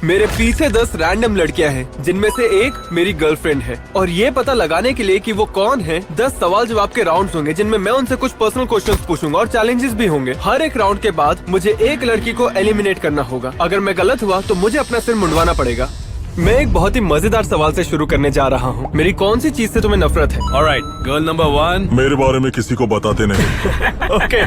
मेरे पीछे 10 रैंडम लड़कियां हैं जिनमें से एक मेरी गर्लफ्रेंड है और ये पता लगाने के लिए कि वो कौन है 10 सवाल जवाब के राउंड्स होंगे जिनमें मैं उनसे कुछ पर्सनल क्वेश्चंस पूछूंगा और चैलेंजेस भी होंगे। हर एक राउंड के बाद मुझे एक लड़की को एलिमिनेट करना होगा। अगर मैं गलत हुआ तो मुझे अपना सिर मुंडवाना पड़ेगा। मैं एक बहुत ही मजेदार सवाल से शुरू करने जा रहा हूँ। मेरी कौन सी चीज से तुम्हें नफरत है? Alright, girl number 1। मेरे बारे में किसी को बताते नहीं। ओके।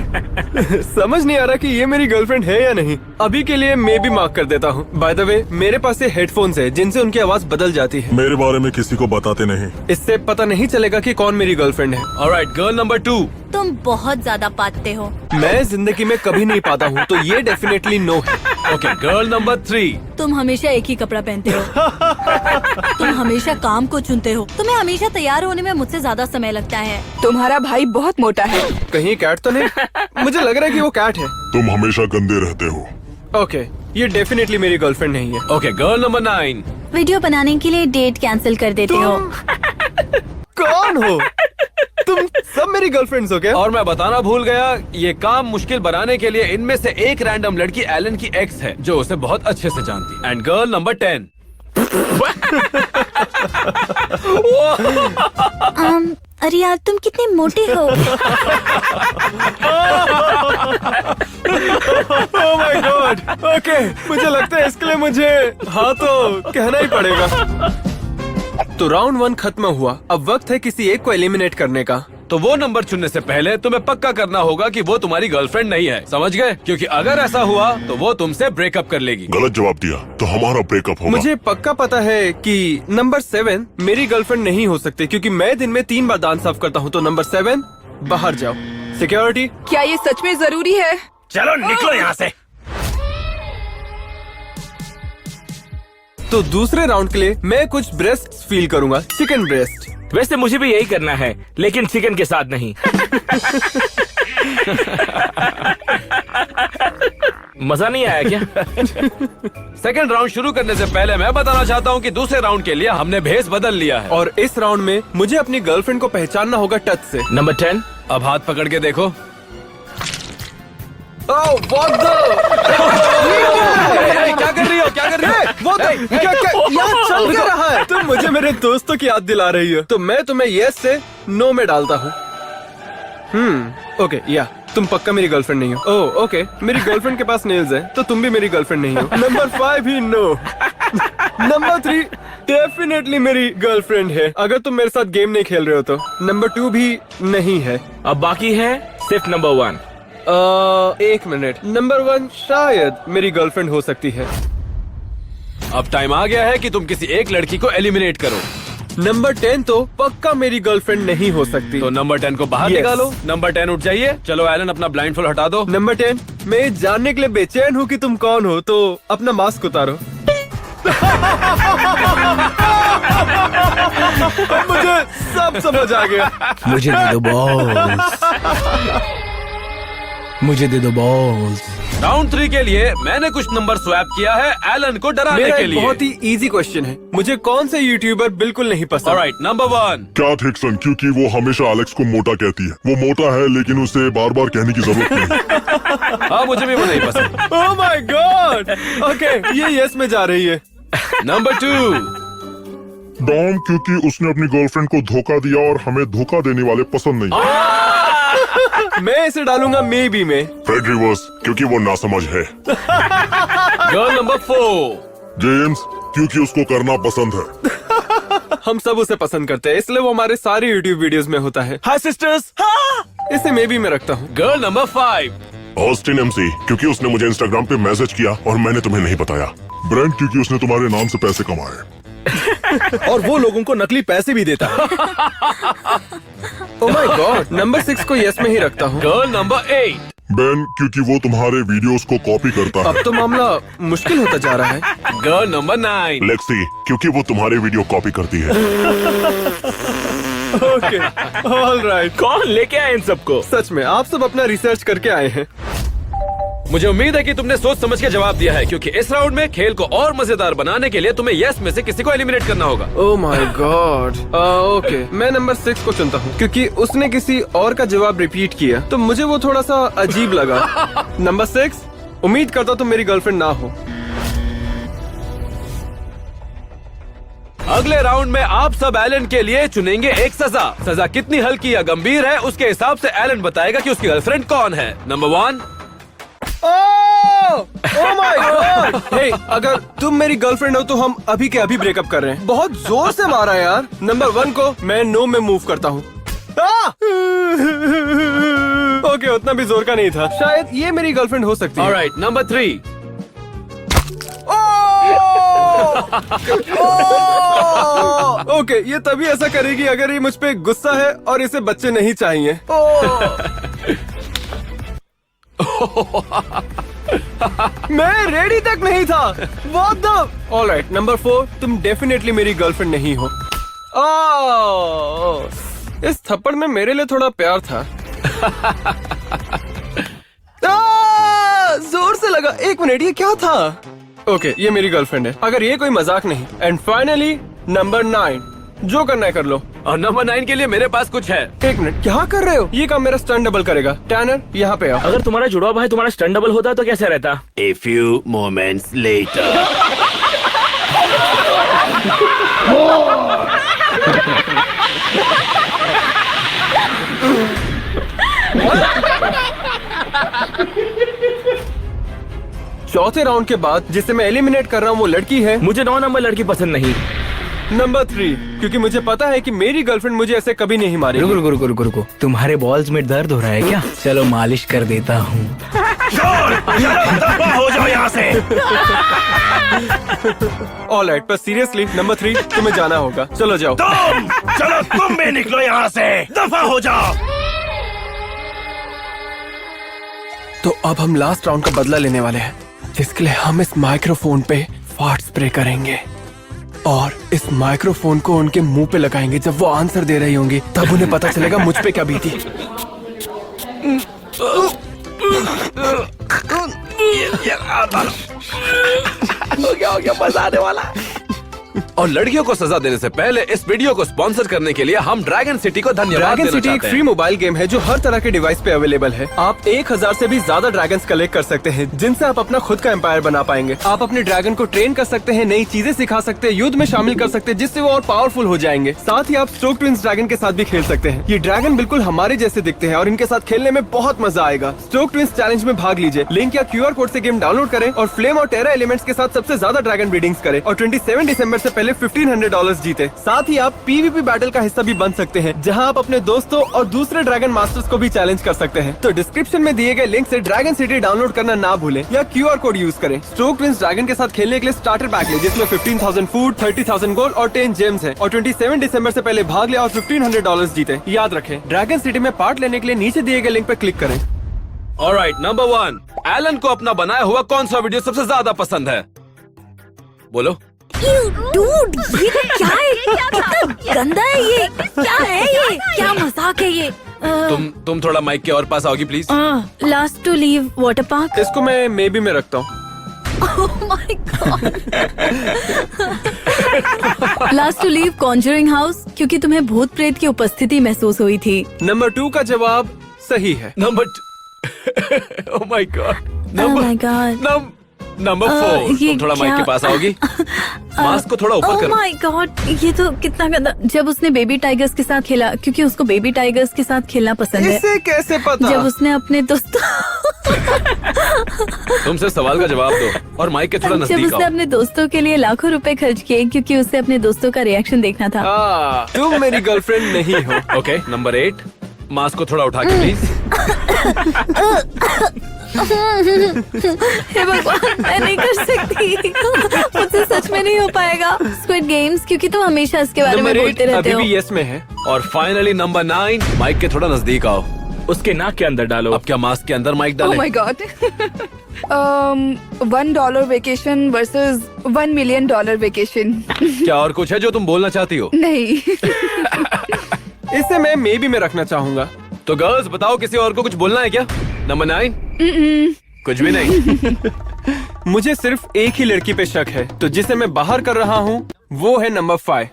समझ नहीं आ रहा कि ये मेरी गर्लफ्रेंड है या नहीं। अभी के लिए मैं भी मार्क कर देता हूँ। बाय द वे, मेरे पास ये हेडफोन्स है जिनसे उनकी आवाज बदल जाती है। मेरे बारे में किसी को बताते नहीं। इससे पता नहीं चलेगा कि कौन मेरी गर्लफ्रेंड है। Alright, girl number 2। तुम बहुत ज्यादा पाते हो। मैं जिंदगी में कभी नहीं पाता हूँ, तो ये डेफिनेटली नो है। Okay, girl number 3। तुम हमेशा एक ही कपड़ा पहनते हो। तुम हमेशा काम को चुनते हो। तुम्हें हमेशा तैयार होने में मुझसे ज्यादा समय लगता है। तुम्हारा भाई बहुत मोटा है। कहीं कैट तो नहीं? मुझे लग रहा है कि वो कैट है। तुम हमेशा गंदे रहते हो। ओके, ये डेफिनेटली मेरी गर्लफ्रेंड नहीं है। Okay, girl number 9। वीडियो बनाने के लिए डेट कैंसिल कर देते हो। कौन हो तुम? सब मेरी गर्लफ्रेंड्स हो क्या? और मैं बताना भूल गया, ये काम मुश्किल बनाने के लिए इनमें से एक रैंडम लड़की एलन की एक्स है जो उसे बहुत अच्छे से जानती। And girl number 10। अरे यार, तुम कितने मोटे हो। ओह माय गॉड। ओके, मुझे लगता है इसके लिए मुझे हाँ तो कहना ही पड़ेगा। तो राउंड 1 खत्म हुआ। अब वक्त है किसी एक को एलिमिनेट करने का। तो वो नंबर चुनने से पहले तुम्हें पक्का करना होगा कि वो तुम्हारी गर्लफ्रेंड नहीं है। समझ गए? क्योंकि अगर ऐसा हुआ तो वो तुमसे ब्रेकअप कर लेगी। गलत जवाब दिया तो हमारा ब्रेकअप होगा। मुझे पक्का पता है कि नंबर 7 मेरी गर्लफ्रेंड नहीं हो सकती क्योंकि मैं दिन में 3 बार दांत साफ करता हूँ। तो नंबर 7 बाहर जाओ। सिक्योरिटी, क्या ये सच में जरूरी है? चलो निकलो यहाँ से। तो दूसरे राउंड के लिए मैं कुछ ब्रेस्ट फील करूंगा। Chicken breast. वैसे मुझे भी यही करना है, लेकिन चिकन के साथ नहीं। मजा नहीं आया क्या? सेकंड राउंड शुरू करने से पहले मैं बताना चाहता हूँ कि दूसरे राउंड के लिए हमने भेस बदल लिया है। और इस राउंड में मुझे अपनी गर्लफ्रेंड को पहचानना होगा टच से। नंबर 10। अब हाथ पकड़ के देखो। ओह, what the? क्या कर रही हो? क्या कर रही हो? वो तो यार चल क्या रहा है? तुम मुझे मेरे दोस्तों की याद दिला रही हो। तो मैं तुम्हें यस से नो में डालता हूँ। ओके, या तुम पक्का मेरी गर्लफ्रेंड नहीं हो। ओह ओके, मेरी गर्लफ्रेंड के पास नेल्स है तो तुम भी मेरी गर्लफ्रेंड नहीं हो। नंबर 5 ही नो। नंबर 3 डेफिनेटली मेरी गर्लफ्रेंड है अगर तुम मेरे साथ गेम नहीं खेल रहे हो तो। नंबर 2 भी नहीं है। अब बाकी है सिर्फ नंबर 1। एक मिनट। नंबर 1 शायद मेरी गर्लफ्रेंड हो सकती है। अब टाइम आ गया है कि तुम किसी एक लड़की को एलिमिनेट करो। नंबर 10 तो पक्का मेरी गर्लफ्रेंड नहीं हो सकती। तो नंबर 10 को बाहर Yes. निकालो। नंबर 10 उठ जाइए। चलो एलन, अपना ब्लाइंडफोल्ड हटा दो। नंबर 10, मैं ये जानने के लिए बेचैन हूँ कि तुम कौन हो, तो अपना मास्क उतारो। अब मुझे सब समझ आ गया। मुझे दे दो बॉल्स। मुझे दे दो बॉल्स। राउंड 3 के लिए मैंने कुछ नंबर स्वैप किया है एलन को डराने मेरा के एक लिए। बहुत ही इजी क्वेश्चन है। मुझे कौन से यूट्यूबर बिल्कुल नहीं पसंद? Alright, number 1। क्या थिक्सन, क्योंकि वो हमेशा एलेक्स को मोटा कहती है। वो मोटा है लेकिन उसे बार बार कहने की जरूरत नहीं। हाँ, मुझे भी वो नहीं पसंद। ओह माय गॉड। ओके, ये यस में जा रही है। नंबर 2। डॉम, क्योंकि उसने अपनी गर्लफ्रेंड को धोखा दिया और हमें धोखा देने वाले पसंद नहीं। मैं इसे डालूंगा मे बी में। फ्रेड रिवर्स, क्योंकि वो नासमझ है। Girl number 4। जेम्स, क्योंकि उसको करना पसंद है। हम सब उसे पसंद करते हैं इसलिए वो हमारे सारे यूट्यूब वीडियोस में होता है। हाय सिस्टर्स। इसे मे बी में रखता हूँ। Girl number 5। ऑस्टिन एमसी, क्योंकि उसने मुझे इंस्टाग्राम पे मैसेज किया और मैंने तुम्हें नहीं बताया। ब्रेंट, क्योंकि उसने तुम्हारे नाम से पैसे कमाए और वो लोगों को नकली पैसे भी देता है। ओह माय गॉड। नंबर 6 को यस में ही रखता हूँ। Girl number 8। बेन, क्योंकि वो तुम्हारे वीडियोस को कॉपी करता है। अब तो मामला मुश्किल होता जा रहा है। Girl number 9। लेक्सी, क्योंकि वो तुम्हारे वीडियो कॉपी करती है। Okay, alright. कौन लेके आए इन सबको? सच में आप सब अपना रिसर्च करके आए हैं। मुझे उम्मीद है कि तुमने सोच समझ के जवाब दिया है, क्योंकि इस राउंड में खेल को और मजेदार बनाने के लिए तुम्हें यस में से किसी को एलिमिनेट करना होगा। ओह माय गॉड। ओके, मैं नंबर 6 को चुनता हूँ क्योंकि उसने किसी और का जवाब रिपीट किया तो मुझे वो थोड़ा सा अजीब लगा। नंबर 6, उम्मीद करता तुम मेरी गर्लफ्रेंड ना हो। अगले राउंड में आप सब एलन के लिए चुनेंगे एक सजा। सजा कितनी हल्की या गंभीर है उसके हिसाब से एलन बताएगा कि उसकी गर्लफ्रेंड कौन है। Number 1, oh my God! Hey, अगर तुम मेरी गर्लफ्रेंड हो तो हम अभी के अभी ब्रेकअप कर रहे हैं। बहुत जोर से मारा यार। नंबर 1 को मैं नो में मूव करता हूँ। ओके, उतना भी जोर का नहीं था। शायद ये मेरी गर्लफ्रेंड हो सकती है। Alright, number 3। ओके, ये तभी ऐसा करेगी अगर ये मुझ पे गुस्सा है और इसे बच्चे नहीं चाहिए। मैं रेडी तक नहीं था। What the? ऑलराइट, नंबर 4, तुम डेफिनेटली मेरी गर्लफ्रेंड नहीं हो। इस थप्पड़ में मेरे लिए थोड़ा प्यार था। जोर से लगा। 1 मिनट, ये क्या था? ओके, ये मेरी गर्लफ्रेंड है, अगर ये कोई मजाक नहीं। एंड फाइनली नंबर 9, जो करना है कर लो। और नंबर 9 के लिए मेरे पास कुछ है। 1 मिनट, क्या कर रहे हो? ये काम मेरा स्टंट डबल करेगा। टैनर, यहाँ पे आओ। अगर तुम्हारा जुड़वा भाई तुम्हारा स्टंट डबल होता तो कैसे रहता? A few moments later. चौथे राउंड के बाद जिसे मैं एलिमिनेट कर रहा हूँ वो लड़की है मुझे 9 नंबर लड़की पसंद नहीं। नंबर 3, क्योंकि मुझे पता है कि मेरी गर्लफ्रेंड मुझे ऐसे कभी नहीं मारेगी। रुको रुको रुको रुको रुको, तुम्हारे बॉल्स में दर्द हो रहा है क्या? चलो मालिश कर देता हूँ। हो जाओ यहाँ से। ऑलराइट, पर सीरियसली नंबर 3, तुम्हें जाना होगा। चलो जाओ। चलो तुम भी निकलो यहाँ से, दफा हो जाओ। तो अब हम लास्ट राउंड का बदला लेने वाले हैं, जिसके लिए हम इस माइक्रोफोन पे फाट स्प्रे करेंगे और इस माइक्रोफोन को उनके मुंह पे लगाएंगे। जब वो आंसर दे रही होंगी तब उन्हें पता चलेगा मुझ पे क्या बीती। हो गया मजा आने वाला। और लड़कियों को सजा देने से पहले इस वीडियो को स्पॉन्सर करने के लिए हम ड्रैगन सिटी को धन्यवाद ड्रैगन देना सिटी एक चाहते फ्री हैं। मोबाइल गेम है जो हर तरह के डिवाइस पे अवेलेबल है। आप 1000 से भी ज्यादा ड्रैगन्स कलेक्ट कर सकते हैं, जिनसे आप अपना खुद का एम्पायर बना पाएंगे। आप अपने ड्रैगन को ट्रेन कर सकते हैं, नई चीजें सिखा सकते हैं, युद्ध में शामिल कर सकते हैं, जिससे वो और पावरफुल हो जाएंगे। साथ ही आप स्ट्रोक ट्विंस ड्रैगन के साथ भी खेल सकते हैं। ये ड्रैगन बिल्कुल हमारे जैसे दिखते हैं और इनके साथ खेलने में बहुत मजा आएगा। स्ट्रोक ट्विंस चैलेंज में भाग लीजिए। लिंक या QR कोड से गेम डाउनलोड करें और फ्लेम और टेरा एलिमेंट्स के साथ सबसे ज्यादा ड्रैगन ब्रीडिंग्स करें और 27 दिसंबर से पहले $1500 जीते। साथ ही आप PvP बैटल का हिस्सा भी बन सकते हैं, जहां आप अपने दोस्तों और दूसरे ड्रैगन मास्टर्स को भी चैलेंज कर सकते हैं। तो डिस्क्रिप्शन में दिए गए लिंक से ड्रैगन सिटी डाउनलोड करना ना भूलें या QR कोड यूज करें। स्ट्रोक ट्विंस ड्रैगन के साथ खेलने के लिए स्टार्टर पैक ले, जिसमें 15,000 फूड, 30,000 गोल्ड और 10 जेम्स हैं और 27 दिसंबर से पहले भाग ले और $1500 जीते। याद रखें, ड्रैगन सिटी में पार्ट लेने के लिए नीचे दिए गए लिंक पर क्लिक करें। ऑलराइट, नंबर 1, एलन को अपना बनाया हुआ कौन सा वीडियो सबसे ज्यादा पसंद है? बोलो। डूड, ये क्या है? कितना गंदा है ये। क्या है ये? क्या मजाक है ये? तुम थोड़ा माइक के और पास आओगी please. Last to leave water park. इसको मैं मे बी में रखता हूँ। My God. Last to leave conjuring house, क्योंकि तुम्हें भूत प्रेत की उपस्थिति महसूस हुई थी। नंबर 2 का जवाब सही है। Number oh my God. Oh my God. Number 4, ये तुम थोड़ा माइक क्या- के पास आओगी। मास्क को थोड़ा ऊपर Oh करो। my God, ये तो कितना गंदा। जब उसने बेबी टाइगर्स के साथ खेला, क्योंकि उसको बेबी टाइगर्स के साथ खेलना पसंद है। इसे कैसे पता? जब उसने अपने दोस्तों तुमसे सवाल का जवाब दो और माइक के थोड़ा जब नजदीक उसने आओ। अपने दोस्तों के लिए लाखों रुपए खर्च किए, क्योंकि उसे अपने दोस्तों का रिएक्शन देखना था। तुम मेरी गर्लफ्रेंड नहीं हो। ओके, नंबर 8, मास्क को थोड़ा उठा के प्लीज। हे भगवान, मैं नहीं कर सकती। मुझसे सच में नहीं हो पाएगा। स्क्विड गेम्स, क्योंकि तुम हमेशा इसके बारे में नंबर बोलते 8 रहते अभी हो। भी यस में है। और फाइनली नंबर 9, माइक के थोड़ा नजदीक आओ। उसके नाक के अंदर डालो। अब क्या मास्क के अंदर माइक Oh डालें? my God. $1 vacation versus $1 million vacation. क्या और कुछ है जो तुम बोलना चाहती हो? नहीं। इसे मैं मे बी में रखना चाहूंगा। तो गर्ल्स बताओ, किसी और को कुछ बोलना है क्या? नंबर 9? कुछ भी नहीं। मुझे सिर्फ एक ही लड़की पे शक है, तो जिसे मैं बाहर कर रहा हूँ वो है नंबर 5।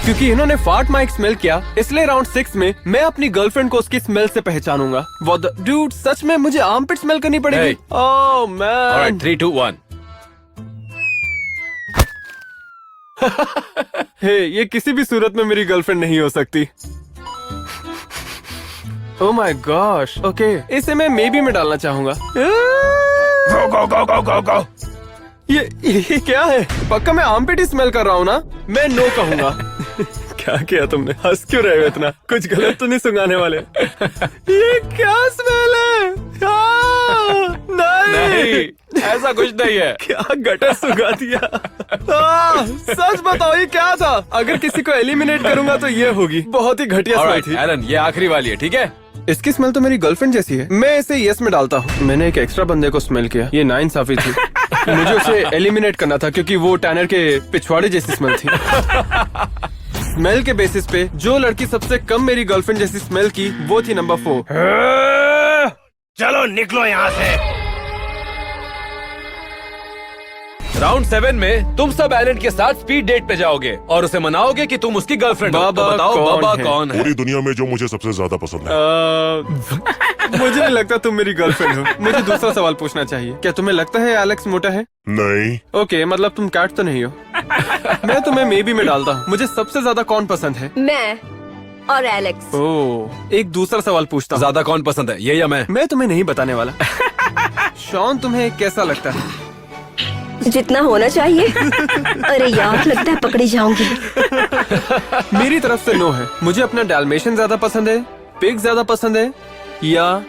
क्योंकि इन्होंने फार्ट माइक स्मेल किया, इसलिए राउंड 6 में मैं अपनी गर्लफ्रेंड को उसकी स्मेल से पहचानूंगा। What the dude, सच में मुझे आर्मपिट स्मेल करनी पड़ेगी। Hey. Oh man. Alright, 3, 2, 1. हे, ये किसी भी सूरत में मेरी गर्लफ्रेंड नहीं हो सकती। ओह माय गॉश, ओके, इसे मैं मे बी में डालना चाहूंगा। गो गो गो गो गो गो। ये क्या है? पक्का मैं आर्मपिट ही स्मेल कर रहा हूँ ना? मैं नो कहूंगा। क्या किया तुमने? हंस क्यों रहे हो इतना? कुछ गलत तो नहीं सुनाने वाले? ये क्या स्मेल है? नहीं, ऐसा कुछ नहीं है। क्या गटर सुगा दिया? सच बताओ, ये क्या था? अगर किसी को एलिमिनेट करूंगा तो ये होगी। बहुत ही घटिया स्मेल थी। एलन, ये आखिरी वाली है, ठीक है? इसकी स्मेल तो मेरी गर्लफ्रेंड जैसी है। मैं इसे यस में डालता हूँ। मैंने एक एक्स्ट्रा बंदे को स्मेल किया, ये नाइंसाफी थी। मुझे उसे एलिमिनेट करना था क्योंकि वो टैनर के पिछवाड़े जैसी स्मेल थी। स्मेल के बेसिस पे जो लड़की सबसे कम मेरी गर्लफ्रेंड जैसी स्मेल की वो थी नंबर 4। चलो निकलो यहाँ से। राउंड 7 में तुम सब एलन के साथ स्पीड डेट पे जाओगे और उसे मनाओगे कि तुम उसकी गर्लफ्रेंड हो। तो बाबा बताओ कौन बाबा है? कौन है? पूरी दुनिया में जो मुझे सबसे ज्यादा पसंद है। मुझे नहीं लगता तुम मेरी गर्लफ्रेंड हो। मुझे दूसरा सवाल पूछना चाहिए। क्या तुम्हें लगता है एलेक्स मोटा है? नहीं। ओके, मतलब तुम कैट तो नहीं हो। मैं तुम्हें मे बी में डालता हूँ। मुझे सबसे ज्यादा कौन पसंद है? मैं और एलेक्स। ओह, एक दूसरा सवाल पूछता हूँ। ज्यादा कौन पसंद है, ये या मैं तुम्हें नहीं बताने वाला। शॉन, तुम्हें कैसा लगता है? जितना होना चाहिए। अरे यार, लगता है पकड़ी जाऊंगी। मेरी तरफ से नो है। मुझे अपना डाल्मेशियन ज्यादा पसंद है, पिग ज्यादा पसंद है, या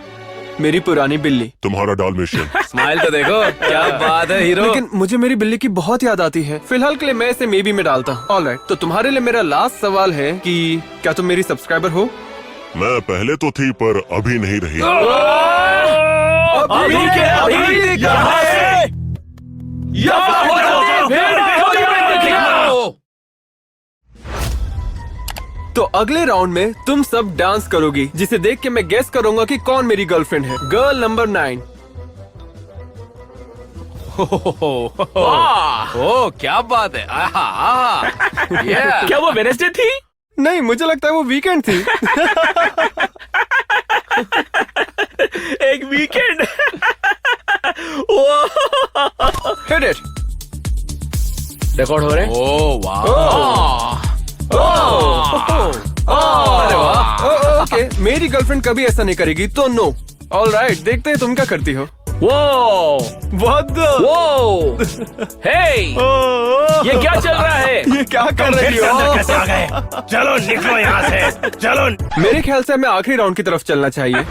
मेरी पुरानी बिल्ली? तुम्हारा डाल्मेशियन। स्माइल तो देखो, क्या बात है हीरो। लेकिन मुझे मेरी बिल्ली की बहुत याद आती है। फिलहाल के लिए मैं इसे मे बी में डालता हूँ। ऑलराइट, तो तुम्हारे लिए मेरा लास्ट सवाल है कि क्या तुम मेरी सब्सक्राइबर हो? मैं पहले तो थी पर अभी नहीं रही। तो अगले राउंड में तुम सब डांस करोगी, जिसे देख के मैं गेस करूंगा कि कौन मेरी गर्लफ्रेंड है। Girl number 9। ओ क्या बात है। क्या वो वेडनेसडे थी? नहीं, मुझे लगता है वो वीकेंड थी। एक वीकेंड। Hit it. रिकॉर्ड हो रहे हैं? ओ वाह। अरे वाह। ओके, मेरी गर्लफ्रेंड कभी ऐसा नहीं करेगी, तो नो। ऑलराइट, देखते हैं तुम क्या करती हो। वो वो हे, ये क्या चल रहा है? ये क्या कर रही हो? चलो निकलो यहाँ से, चलो। मेरे ख्याल से हमें आखिरी राउंड की तरफ चलना चाहिए।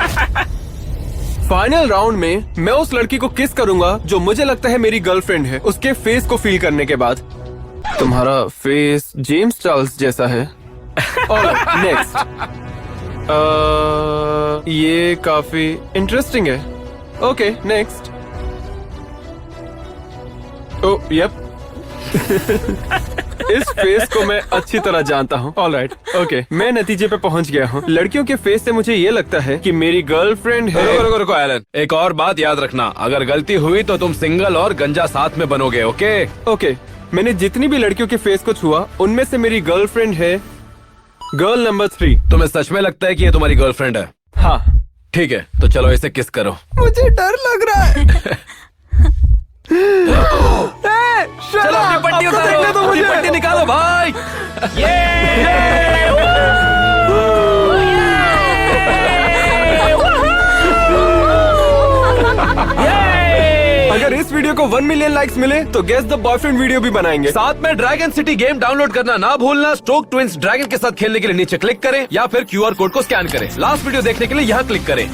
फाइनल राउंड में मैं उस लड़की को किस करूंगा जो मुझे लगता है मेरी गर्लफ्रेंड है, उसके फेस को फील करने के बाद। तुम्हारा फेस जेम्स चार्ल्स जैसा है। नेक्स्ट, ये काफी इंटरेस्टिंग है। Okay, next. Oh yup. इस फेस को मैं अच्छी तरह जानता हूँ। ऑलराइट, ओके, मैं नतीजे पे पहुँच गया हूँ। लड़कियों के फेस से मुझे ये लगता है कि मेरी गर्लफ्रेंड है। रुको रुको रुको एलन, एक और बात याद रखना, अगर गलती हुई तो तुम सिंगल और गंजा साथ में बनोगे। ओके ओके, मैंने जितनी भी लड़कियों के फेस को छुआ उनमें से मेरी गर्लफ्रेंड है गर्ल नंबर 3। तुम्हें सच में लगता है कि ये तुम्हारी गर्लफ्रेंड है? हाँ। ठीक है, तो चलो इसे किस करो। मुझे डर लग रहा है। चलो अपनी पट्टी उतारो, अपनी पट्टी निकालो भाई। अगर इस वीडियो को 1 मिलियन लाइक्स मिले तो गेस द बॉयफ्रेंड वीडियो भी बनाएंगे। साथ में ड्रैगन सिटी गेम डाउनलोड करना ना भूलना। स्ट्रोक ट्विंस ड्रैगन के साथ खेलने के लिए नीचे क्लिक करें या फिर QR कोड को स्कैन करें। लास्ट वीडियो देखने के लिए यहाँ क्लिक करें।